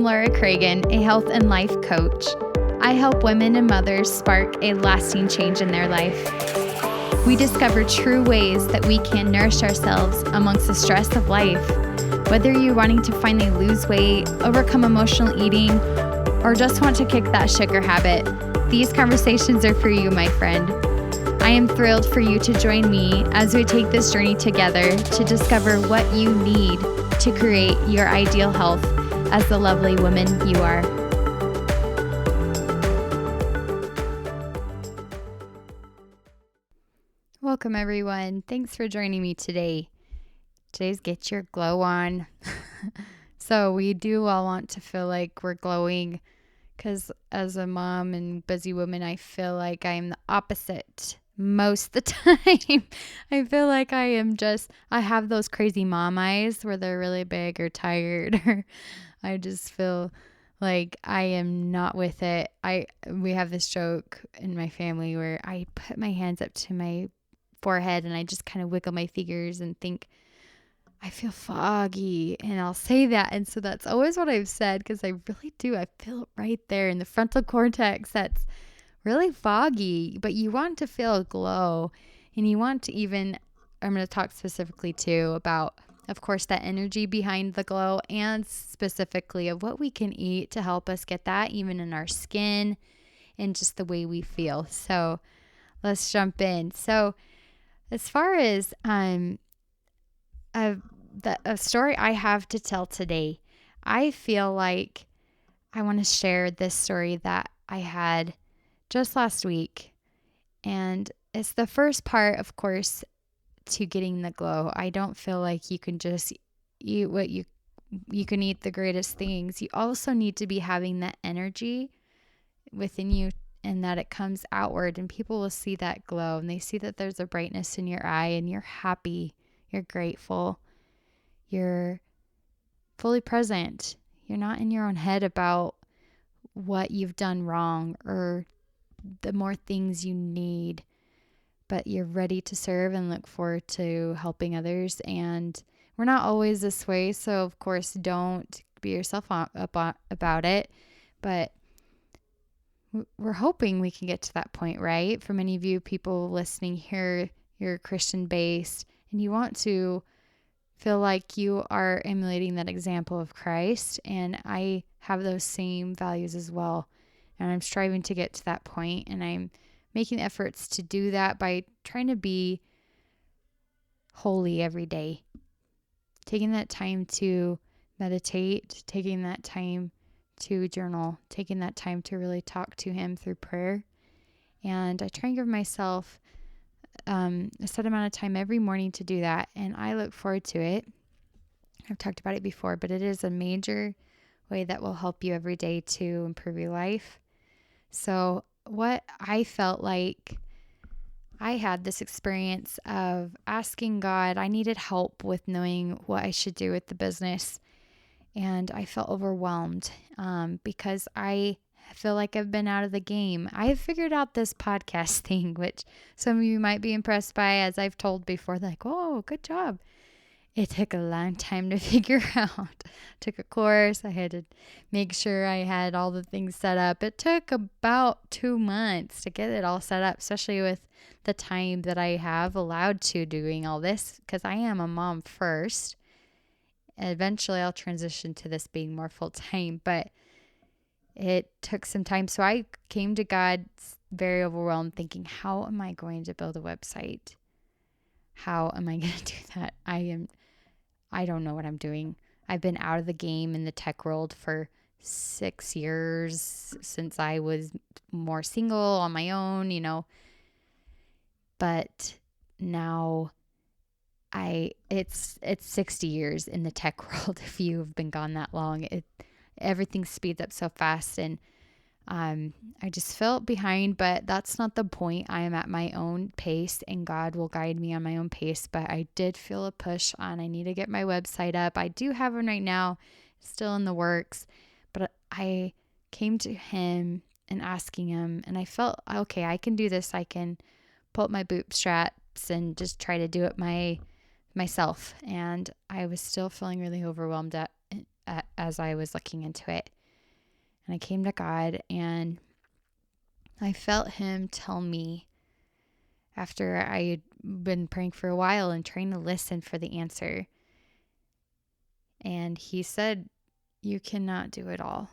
Laura Cragen, a health and life coach. I help women and mothers spark a lasting change in their life. We discover true ways that we can nourish ourselves amongst the stress of life. Whether you're wanting to finally lose weight, overcome emotional eating, or just want to kick that sugar habit, these conversations are for you, my friend. I am thrilled for you to join me as we take this journey together to discover what you need to create your ideal health as the lovely woman you are. Welcome, everyone. Thanks for joining me today. Today's Get Your Glow On. So we do all want to feel like we're glowing because as a mom and busy woman, I feel like I am the opposite most of the time. I feel like I have those crazy mom eyes where they're really big or tired, or I just feel like I am not with it. We have this joke in my family where I put my hands up to my forehead and I just kind of wiggle my fingers and think, I feel foggy, and I'll say that. And so that's always what I've said because I really do. I feel it right there in the frontal cortex. That's really foggy, but you want to feel a glow, and you want to I'm going to talk specifically too about, of course, that energy behind the glow and specifically of what we can eat to help us get that even in our skin and just the way we feel. So let's jump in. So as far as a story I have to tell today, I feel like I want to share this story that I had just last week. And it's the first part, of course, to getting the glow. I don't feel like you can just eat what you can eat the greatest things. You also need to be having that energy within you and that it comes outward, and people will see that glow and they see that there's a brightness in your eye and you're happy, you're grateful, you're fully present. You're not in your own head about what you've done wrong or the more things you need, but you're ready to serve and look forward to helping others. And we're not always this way, so of course don't beat yourself up about it, but we're hoping we can get to that point, right? For many of you people listening here, you're Christian based and you want to feel like you are emulating that example of Christ, and I have those same values as well. And I'm striving to get to that point, and I'm making efforts to do that by trying to be holy every day. Taking that time to meditate, taking that time to journal, taking that time to really talk to Him through prayer. And I try and give myself a set amount of time every morning to do that, and I look forward to it. I've talked about it before, but it is a major way that will help you every day to improve your life. So what I felt like, I had this experience of asking God, I needed help with knowing what I should do with the business. And I felt overwhelmed because I feel like I've been out of the game. I've figured out this podcast thing, which some of you might be impressed by, as I've told before, like, oh, good job. It took a long time to figure out. Took a course. I had to make sure I had all the things set up. It took about 2 months to get it all set up, especially with the time that I have allowed to doing all this, because I am a mom first. Eventually I'll transition to this being more full-time, but it took some time. So I came to God very overwhelmed, thinking, how am I going to build a website? How am I going to do that? I don't know what I'm doing. I've been out of the game in the tech world for 6 years, since I was more single on my own, but now it's 60 years in the tech world. If you've been gone that long, everything speeds up so fast, and I just felt behind, but that's not the point. I am at my own pace, and God will guide me on my own pace. But I did feel a push on, I need to get my website up. I do have one right now, still in the works, but I came to Him and asking Him, and I felt, okay, I can do this. I can pull up my bootstraps and just try to do it myself. And I was still feeling really overwhelmed as I was looking into it. And I came to God and I felt him tell me, after I had been praying for a while and trying to listen for the answer. And he said, you cannot do it all.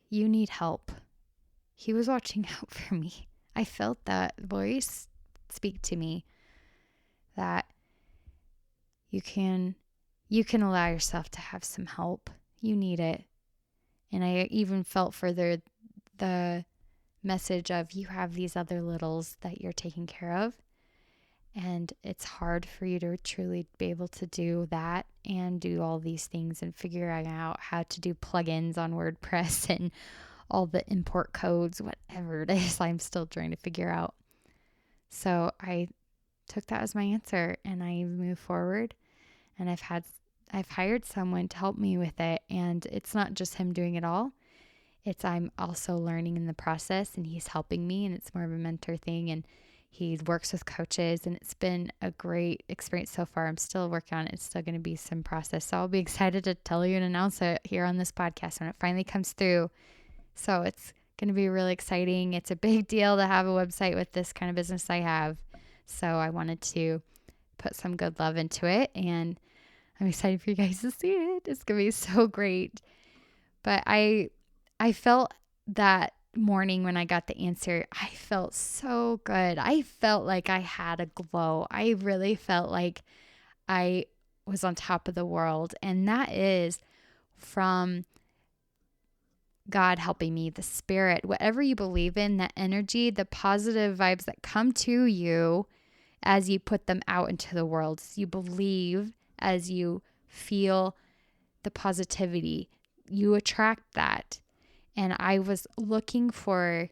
You need help. He was watching out for me. I felt that voice speak to me that you can allow yourself to have some help. You need it. And I even felt further the message of you have these other littles that you're taking care of. And it's hard for you to truly be able to do that and do all these things and figuring out how to do plugins on WordPress and all the import codes, whatever it is, I'm still trying to figure out. So I took that as my answer and I moved forward, and I've hired someone to help me with it. And it's not just him doing it all. I'm also learning in the process, and he's helping me, and it's more of a mentor thing. And he works with coaches, and it's been a great experience so far. I'm still working on it. It's still going to be some process. So I'll be excited to tell you and announce it here on this podcast when it finally comes through. So it's going to be really exciting. It's a big deal to have a website with this kind of business I have. So I wanted to put some good love into it, and I'm excited for you guys to see it. It's going to be so great. But I felt that morning when I got the answer, I felt so good. I felt like I had a glow. I really felt like I was on top of the world. And that is from God helping me, the spirit, whatever you believe in, that energy, the positive vibes that come to you as you put them out into the world. As you believe, as you feel the positivity, you attract that. And I was looking for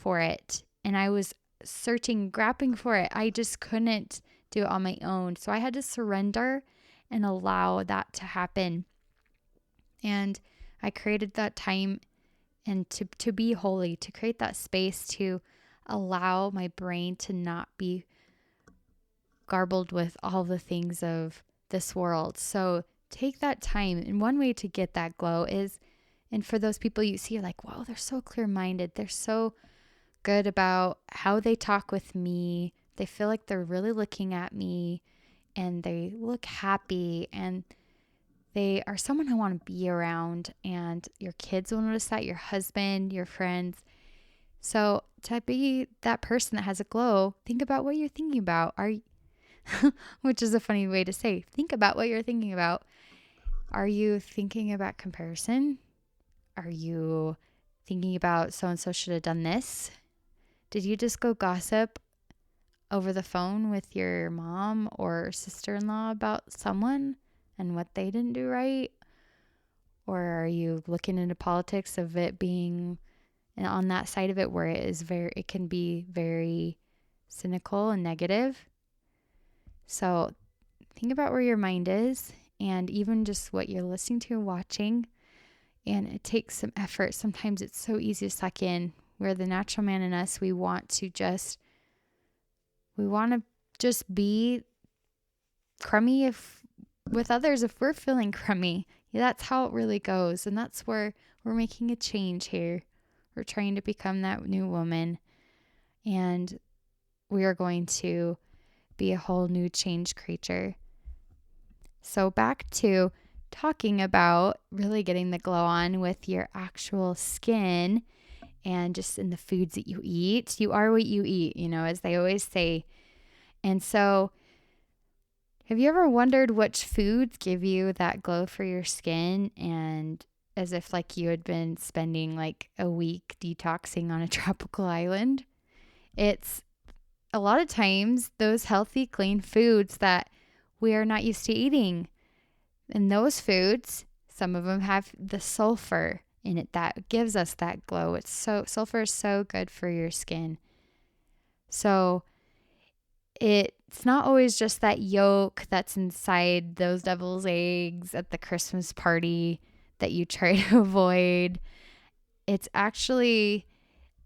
it, and I was searching, grabbing for it. I just couldn't do it on my own. So I had to surrender and allow that to happen. And I created that time and to be holy, to create that space to allow my brain to not be garbled with all the things of this world. So take that time. And one way to get that glow is, and for those people you see, like, wow, they're so clear-minded. They're so good about how they talk with me. They feel like they're really looking at me, and they look happy, and they are someone I want to be around. And your kids will notice that, your husband, your friends. So to be that person that has a glow, think about what you're thinking about. Which is a funny way to say, think about what you're thinking about. Are you thinking about comparison? Are you thinking about so-and-so should have done this? Did you just go gossip over the phone with your mom or sister-in-law about someone and what they didn't do right? Or are you looking into politics of it being on that side of it where it can be very cynical and negative? So think about where your mind is, and even just what you're listening to and watching. And it takes some effort. Sometimes it's so easy to suck in. We're the natural man in us. We want to just be crummy with others if we're feeling crummy. Yeah, that's how it really goes. And that's where we're making a change here. We're trying to become that new woman. And we are going to be a whole new changed creature. So back to talking about really getting the glow on with your actual skin and just in the foods that you eat. You are what you eat, as they always say. And so have you ever wondered which foods give you that glow for your skin, and as if like you had been spending like a week detoxing on a tropical island? It's a lot of times those healthy, clean foods that we are not used to eating. And those foods, some of them have the sulfur in it that gives us that glow. Sulfur is so good for your skin. So it's not always just that yolk that's inside those devil's eggs at the Christmas party that you try to avoid. It's actually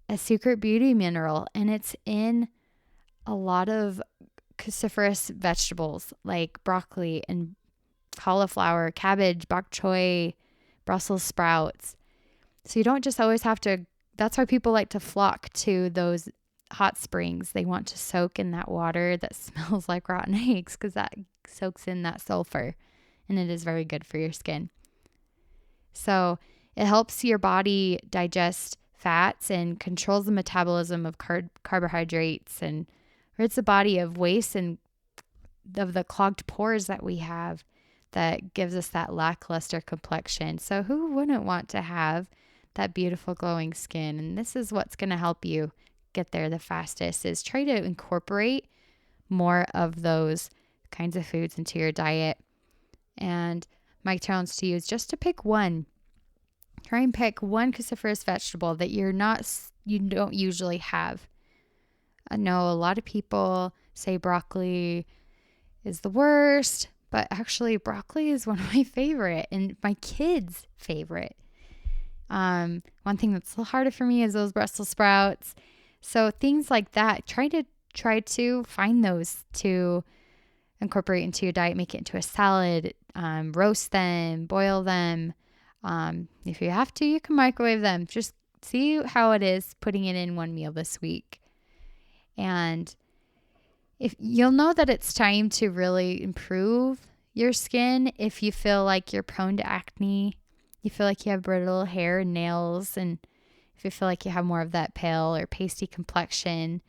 a secret beauty mineral, and it's in a lot of cruciferous vegetables like broccoli and cauliflower, cabbage, bok choy, Brussels sprouts. So you don't just always have to, that's why people like to flock to those hot springs. They want to soak in that water that smells like rotten eggs because that soaks in that sulfur, and it is very good for your skin. So it helps your body digest fats and controls the metabolism of carbohydrates and rids the body of waste and of the clogged pores that we have that gives us that lackluster complexion. So who wouldn't want to have that beautiful glowing skin? And this is what's going to help you get there the fastest, is try to incorporate more of those kinds of foods into your diet. And my challenge to you is just to pick one. Try and pick one cruciferous vegetable that you don't usually have. I know a lot of people say broccoli is the worst, but actually broccoli is one of my favorite and my kids' favorite. One thing that's a little harder for me is those Brussels sprouts. So things like that, try to find those to incorporate into your diet, make it into a salad, roast them, boil them. If you have to, you can microwave them. Just see how it is putting it in one meal this week. And if you'll know that it's time to really improve your skin if you feel like you're prone to acne, you feel like you have brittle hair and nails, and if you feel like you have more of that pale or pasty complexion,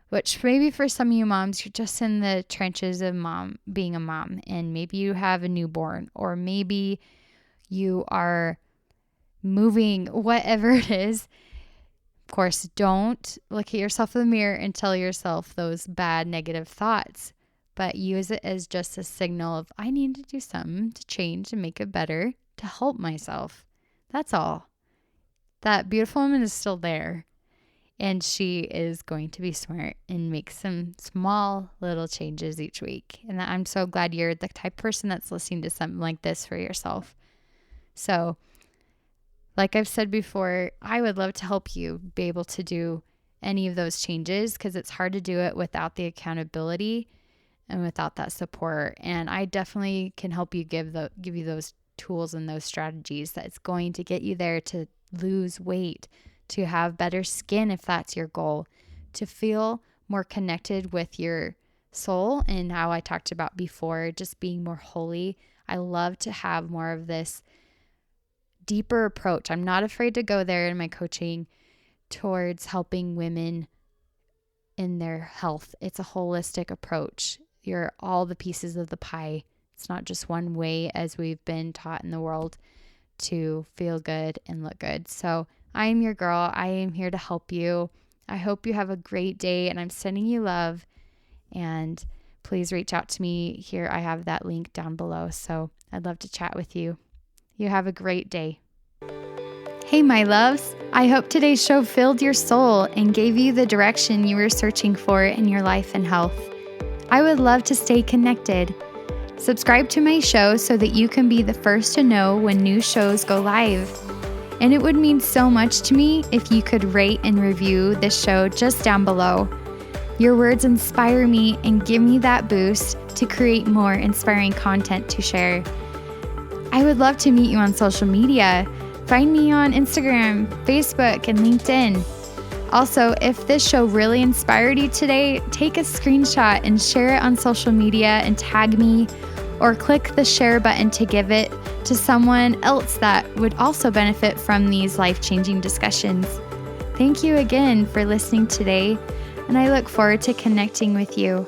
which maybe for some of you moms, you're just in the trenches of being a mom, and maybe you have a newborn, or maybe you are moving, whatever it is. Of course, don't look at yourself in the mirror and tell yourself those bad negative thoughts, but use it as just a signal of, I need to do something to change and make it better to help myself. That's all. That beautiful woman is still there, and she is going to be smart and make some small little changes each week. And I'm so glad you're the type of person that's listening to something like this for yourself. So, like I've said before, I would love to help you be able to do any of those changes, because it's hard to do it without the accountability and without that support. And I definitely can help you give you those tools and those strategies that's going to get you there to lose weight, to have better skin if that's your goal, to feel more connected with your soul, and how I talked about before, just being more holy. I love to have more of this deeper approach. I'm not afraid to go there in my coaching towards helping women in their health. It's a holistic approach. You're all the pieces of the pie. It's not just one way as we've been taught in the world to feel good and look good. So I am your girl. I am here to help you. I hope you have a great day, and I'm sending you love. And please reach out to me here. I have that link down below. So I'd love to chat with you. You have a great day. Hey, my loves. I hope today's show filled your soul and gave you the direction you were searching for in your life and health. I would love to stay connected. Subscribe to my show so that you can be the first to know when new shows go live. And it would mean so much to me if you could rate and review this show just down below. Your words inspire me and give me that boost to create more inspiring content to share. I would love to meet you on social media. Find me on Instagram, Facebook, and LinkedIn. Also, if this show really inspired you today, take a screenshot and share it on social media and tag me, or click the share button to give it to someone else that would also benefit from these life-changing discussions. Thank you again for listening today, and I look forward to connecting with you.